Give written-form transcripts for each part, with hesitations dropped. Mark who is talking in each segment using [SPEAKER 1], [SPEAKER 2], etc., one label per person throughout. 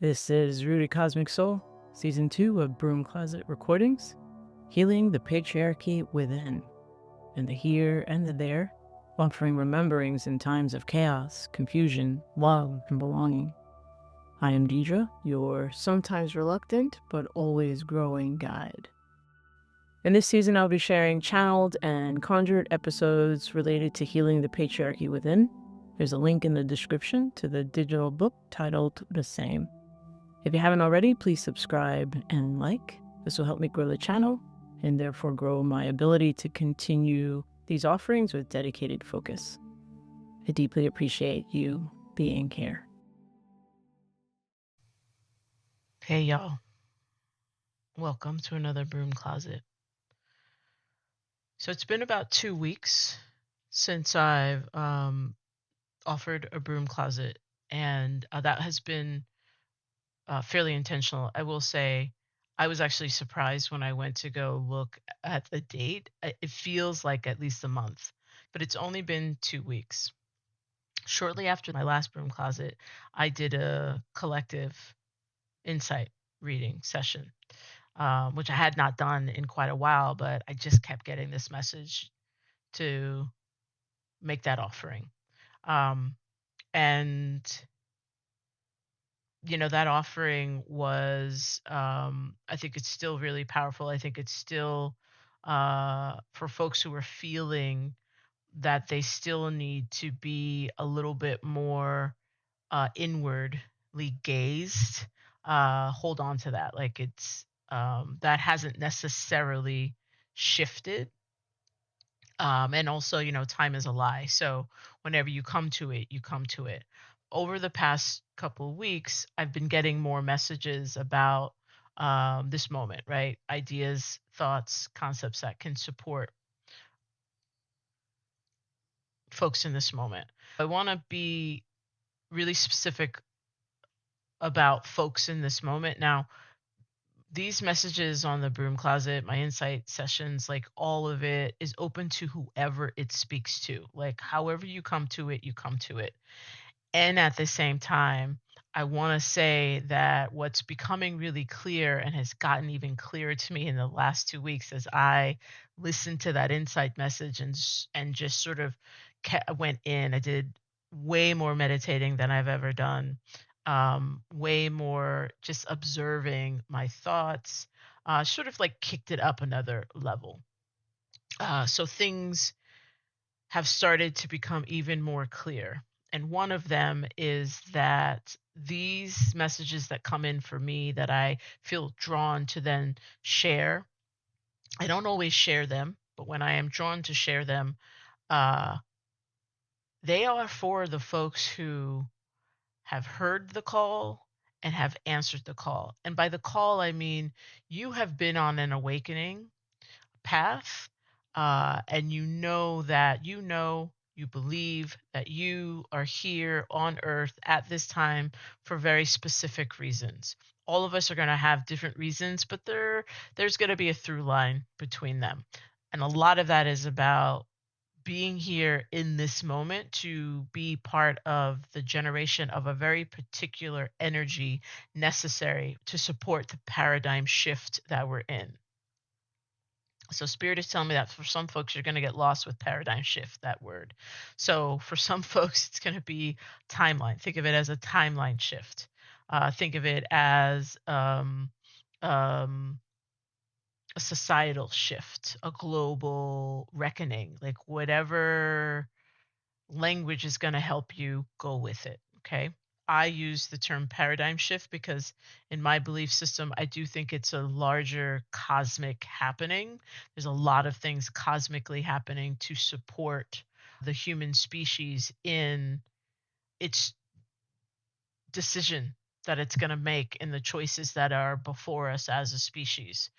[SPEAKER 1] This is Rooted Cosmic Soul, Season 2 of Broom Closet Recordings, Healing the Patriarchy-within, and the here and the there, offering rememberings in times of chaos, confusion, love, and belonging. I am Diedra, your sometimes reluctant but always growing guide. In this season, I'll be sharing channeled and conjured episodes related to healing the patriarchy within. There's a link in the description to the digital book titled the same. If you haven't already, please subscribe and like. This will help me grow the channel and therefore grow my ability to continue these offerings with dedicated focus. I deeply appreciate you being here.
[SPEAKER 2] Hey y'all, welcome to another Broom Closet. So it's been about 2 weeks since I've offered a broom closet, and that has been fairly intentional. I will say I was actually surprised when I went to go look at the date. It feels like at least a month, but it's only been 2 weeks. Shortly after my last broom closet, I did a collective insight reading session. Which I had not done in quite a while, but I just kept getting this message to make that offering. And, that offering was, I think it's still really powerful. I think it's still for folks who are feeling that they still need to be a little bit more inwardly gazed. Hold on to that. Like it's that hasn't necessarily shifted. And also, time is a lie. So whenever you come to it, you come to it. Over the past couple of weeks, I've been getting more messages about this moment, right? Ideas, thoughts, concepts that can support folks in this moment. I want to be really specific about folks in this moment. Now, these messages on the broom closet, my insight sessions, like all of it is open to whoever it speaks to. Like however you come to it, you come to it. And at the same time, I want to say that what's becoming really clear and has gotten even clearer to me in the last 2 weeks as I listened to that insight message and just sort of went in. I did way more meditating than I've ever done. Way more just observing my thoughts, sort of like kicked it up another level. So things have started to become even more clear. And one of them is that these messages that come in for me that I feel drawn to then share, I don't always share them, but when I am drawn to share them, uh, they are for the folks who have heard the call and have answered the call. And by the call, I mean you have been on an awakening path, and you believe that you are here on earth at this time for very specific reasons. All of us are going to have different reasons, but there's going to be a through line between them. And a lot of that is about being here in this moment to be part of the generation of a very particular energy necessary to support the paradigm shift that we're in. So Spirit is telling me that for some folks, you're going to get lost with paradigm shift, that word. So for some folks, it's going to be timeline. Think of it as a timeline shift. Think of it as a societal shift, a global reckoning, like whatever language is going to help you go with it. Okay. I use the term paradigm shift because in my belief system, I do think it's a larger cosmic happening. There's a lot of things cosmically happening to support the human species in its decision that it's going to make in the choices that are before us as a species.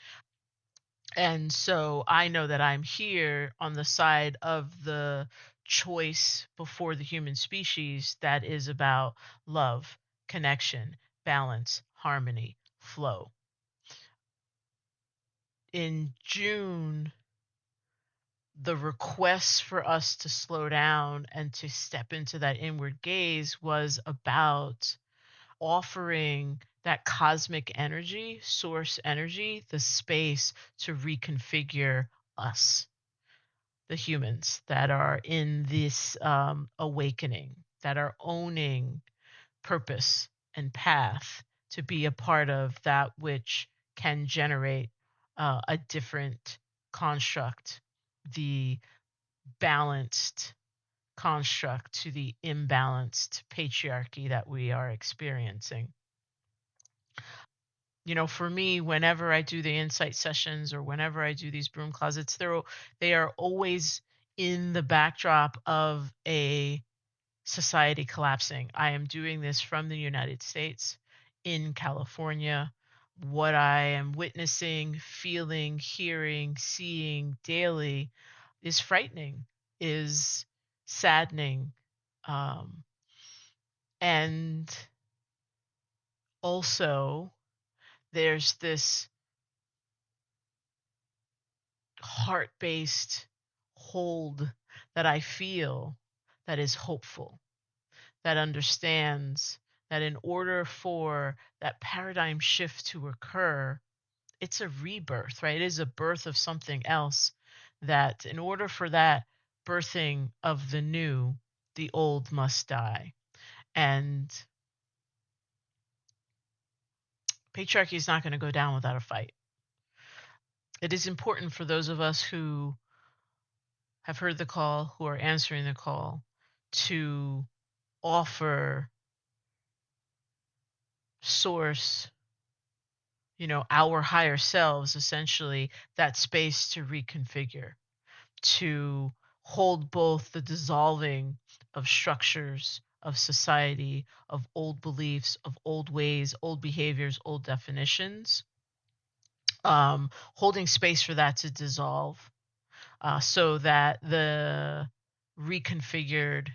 [SPEAKER 2] And so I know that I'm here on the side of the choice before the human species that is about love, connection, balance, harmony, flow. In June, the request for us to slow down and to step into that inward gaze was about offering that cosmic energy, source energy, the space to reconfigure us, the humans that are in this awakening, that are owning purpose and path to be a part of that which can generate a different construct, the balanced construct to the imbalanced patriarchy that we are experiencing. For me, whenever I do the insight sessions or whenever I do these broom closets, they are always in the backdrop of a society collapsing. I am doing this from the United States in California. What I am witnessing, feeling, hearing, seeing daily is frightening, is saddening. And also, there's this heart based hold that I feel that is hopeful, that understands that in order for that paradigm shift to occur, it's a rebirth, right? It is a birth of something else. That in order for that birthing of the new, the old must die. And patriarchy is not going to go down without a fight. It is important for those of us who have heard the call, who are answering the call, to offer source, our higher selves, essentially, that space to reconfigure, to hold both the dissolving of structures, of society, of old beliefs, of old ways, old behaviors, old definitions, holding space for that to dissolve, so that the reconfigured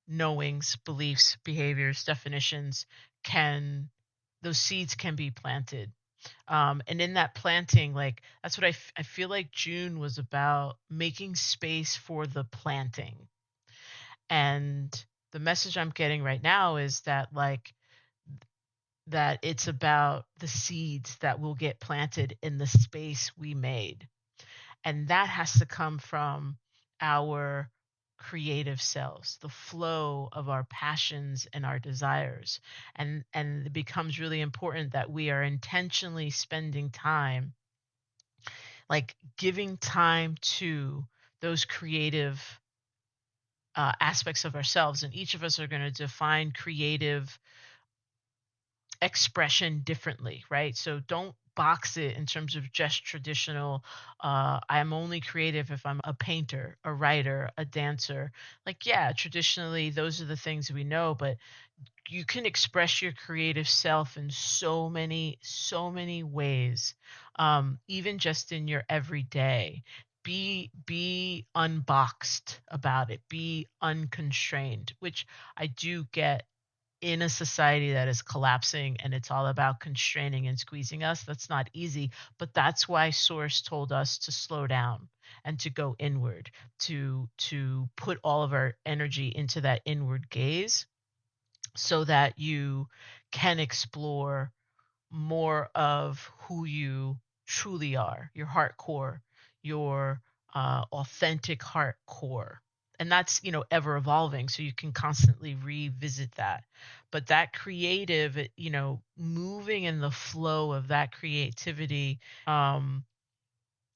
[SPEAKER 2] knowings, beliefs, behaviors, definitions those seeds can be planted. And in that planting, like that's what I feel like June was about, making space for the planting. And the message I'm getting right now is that that it's about the seeds that will get planted in the space we made. And that has to come from our creative selves, the flow of our passions and our desires. And it becomes really important that we are intentionally spending time, like giving time to those creative aspects of ourselves. And each of us are going to define creative expression differently, right? So don't box it in terms of just traditional, I'm only creative if I'm a painter, a writer, a dancer. Like, yeah, traditionally those are the things we know, but you can express your creative self in so many ways, even just in your everyday. Be unboxed about it, be unconstrained, which I do get in a society that is collapsing and it's all about constraining and squeezing us. That's not easy, but that's why Source told us to slow down and to go inward, to put all of our energy into that inward gaze so that you can explore more of who you truly are, your heart core, your authentic heart core. And that's, ever evolving. So you can constantly revisit that. But that creative, moving in the flow of that creativity,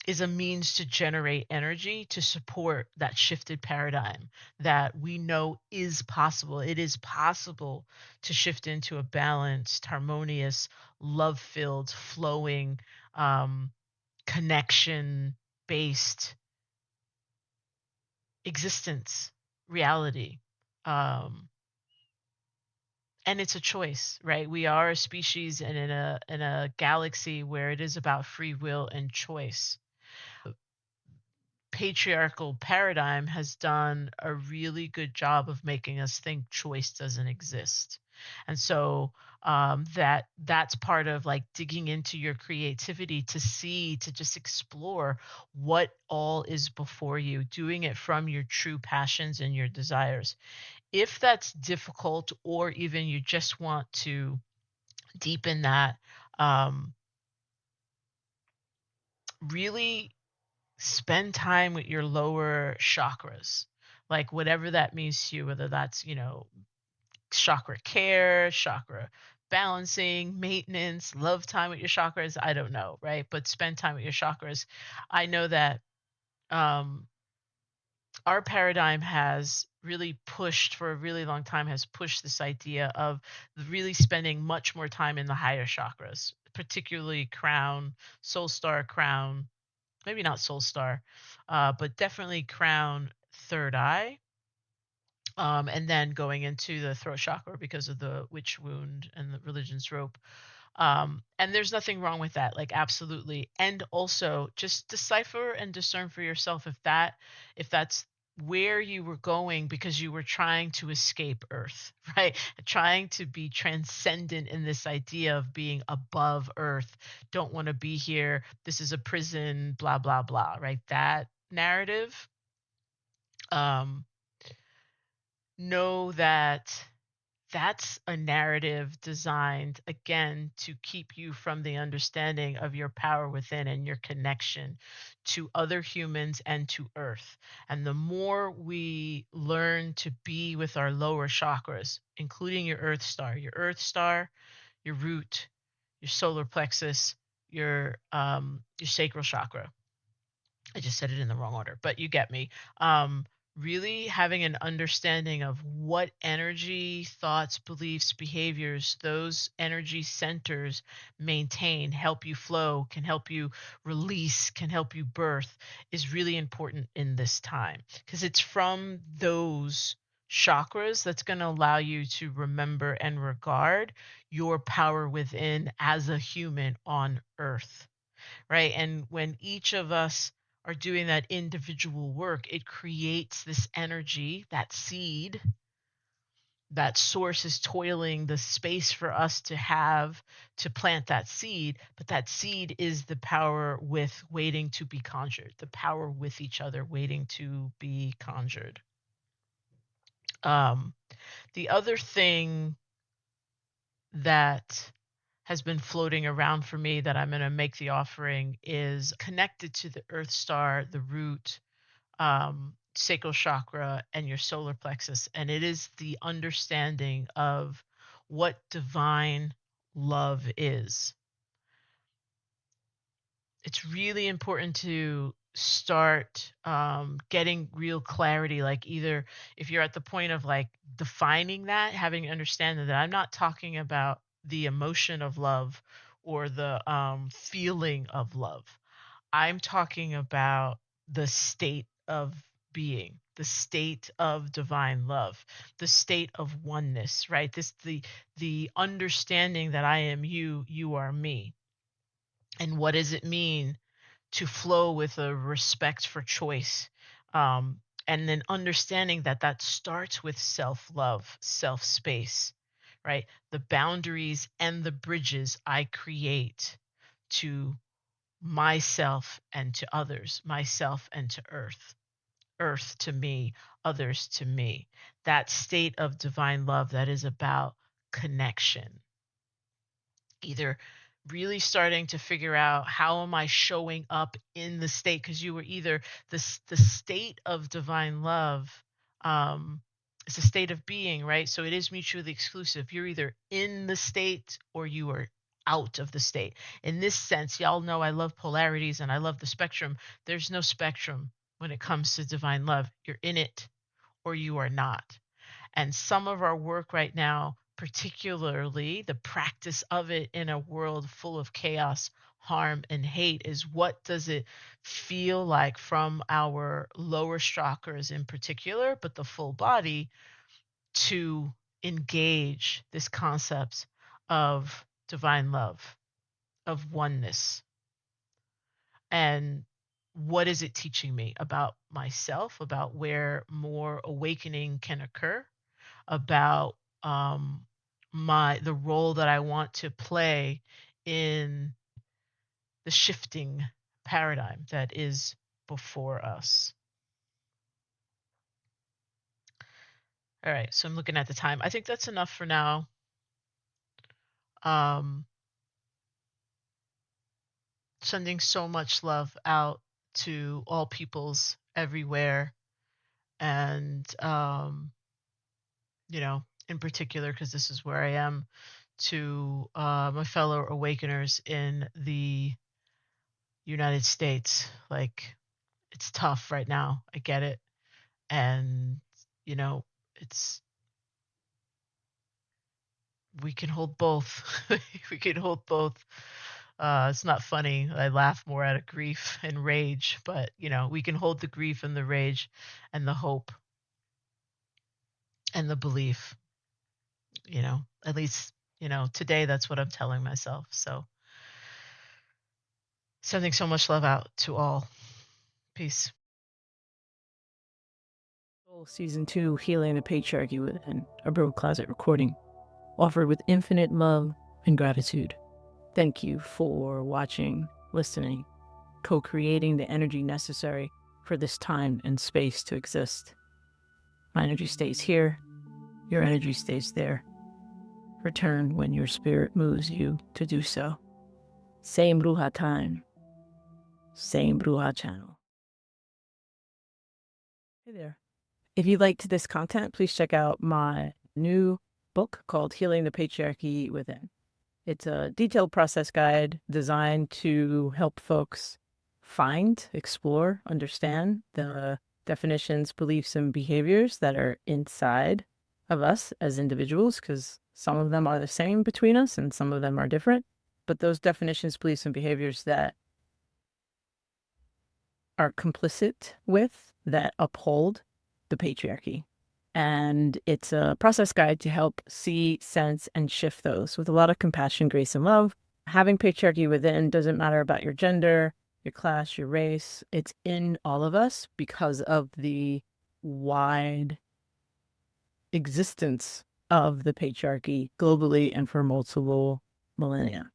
[SPEAKER 2] is a means to generate energy to support that shifted paradigm that we know is possible. It is possible to shift into a balanced, harmonious, love filled, flowing, connection based existence, reality. Um, and it's a choice, right? We are a species and in a galaxy where it is about free will and choice. Patriarchal paradigm has done a really good job of making us think choice doesn't exist. And so that's part of like digging into your creativity to see, to just explore what all is before you, doing it from your true passions and your desires. If that's difficult, or even you just want to deepen that. Um, really spend time with your lower chakras, like whatever that means to you, whether that's, chakra care, chakra balancing, maintenance, love time with your chakras. I don't know, right? But spend time with your chakras. I know that um, our paradigm has really pushed for a really long time, has pushed this idea of really spending much more time in the higher chakras, particularly crown, soul star, crown, maybe not soul star, but definitely crown, third eye, and then going into the throat chakra because of the witch wound and the religion's rope. And there's nothing wrong with that, like absolutely. And also just decipher and discern for yourself if that's where you were going because you were trying to escape earth, right? Trying to be transcendent in this idea of being above earth, don't want to be here, this is a prison, blah blah blah, right? That narrative, um know that that's a narrative designed again to keep you from the understanding of your power within and your connection to other humans and to earth. And the more we learn to be with our lower chakras, including your earth star, your root, your solar plexus, your sacral chakra, I just said it in the wrong order, but you get me. Really having an understanding of what energy, thoughts, beliefs, behaviors those energy centers maintain, help you flow, can help you release, can help you birth is really important in this time because it's from those chakras that's going to allow you to remember and regard your power within as a human on earth, right? And when each of us are doing that individual work, it creates this energy, that seed, that source is toiling the space for us to have to plant that seed. But that seed is the power with waiting to be conjured, the power with each other waiting to be conjured. Um, the other thing that has been floating around for me that I'm going to make the offering is connected to the earth star, the root, sacral chakra, and your solar plexus. And it is the understanding of what divine love is. It's really important to start getting real clarity, like either if you're at the point of like defining that, having understanding that I'm not talking about the emotion of love or the feeling of love. I'm talking about the state of being, the state of divine love, the state of oneness, right? The understanding that I am you, you are me. And what does it mean to flow with a respect for choice? And then understanding that that starts with self-love, self-space, right? The boundaries and the bridges I create to myself and to others, myself and to earth, earth to me, others to me. That state of divine love that is about connection. Either really starting to figure out how am I showing up in the state, because you were either the state of divine love, um is a state of being, right? So it is mutually exclusive. You're either in the state or you are out of the state. In this sense, y'all know I love polarities and I love the spectrum. There's no spectrum when it comes to divine love. You're in it or you are not. And some of our work right now, particularly the practice of it in a world full of chaos, harm, and hate, is what does it feel like from our lower chakras in particular, but the full body, to engage this concept of divine love, of oneness. And what is it teaching me about myself, about where more awakening can occur, about the role that I want to play in the shifting paradigm that is before us. All right, so I'm looking at the time. I think that's enough for now. Um, Sending so much love out to all peoples everywhere, and in particular, because this is where I am, to my fellow awakeners in the United States. Like, it's tough right now. I get it. And, you know, it's, we can hold both. We can hold both. It's not funny. I laugh more out of grief and rage, but, we can hold the grief and the rage and the hope and the belief, at least, today that's what I'm telling myself. So, sending so much love out to all. Peace.
[SPEAKER 1] Season 2, Healing the Patriarchy-within, a Broom Closet recording, offered with infinite love and gratitude. Thank you for watching, listening, co-creating the energy necessary for this time and space to exist. My energy stays here, your energy stays there. Return when your spirit moves you to do so. Same Bruja time, same Bruja channel. Hey there. If you liked this content, please check out my new book called Healing the Patriarchy-within. It's a detailed process guide designed to help folks find, explore, understand the definitions, beliefs, and behaviors that are inside of us as individuals, because some of them are the same between us and some of them are different. But those definitions, beliefs, and behaviors that are complicit with, that uphold the patriarchy. And it's a process guide to help see, sense, and shift those with a lot of compassion, grace, and love. Having patriarchy within doesn't matter about your gender, your class, your race. It's in all of us because of the wide existence of the patriarchy globally and for multiple millennia.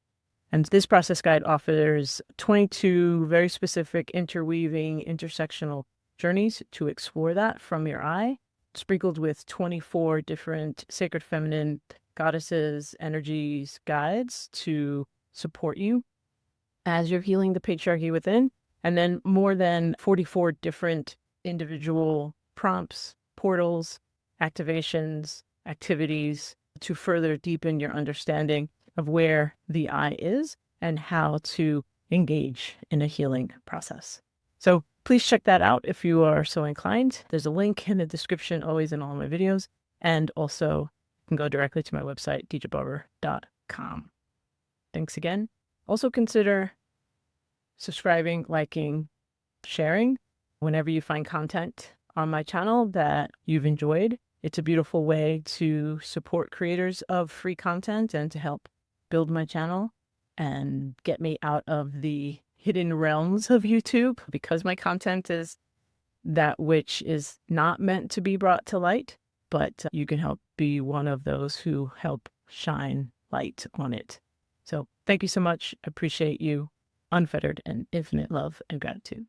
[SPEAKER 1] And this process guide offers 22 very specific interweaving intersectional journeys to explore that from your eye, sprinkled with 24 different sacred feminine goddesses, energies, guides to support you as you're healing the patriarchy within. And then more than 44 different individual prompts, portals, activations, activities to further deepen your understanding of where the eye is and how to engage in a healing process. So please check that out if you are so inclined. There's a link in the description, always in all my videos. And also you can go directly to my website, diedrabarber.com. Thanks again. Also consider subscribing, liking, sharing whenever you find content on my channel that you've enjoyed. It's a beautiful way to support creators of free content and to help build my channel and get me out of the hidden realms of YouTube, because my content is that which is not meant to be brought to light, but you can help be one of those who help shine light on it. So thank you so much. Appreciate you. Unfettered and infinite love and gratitude.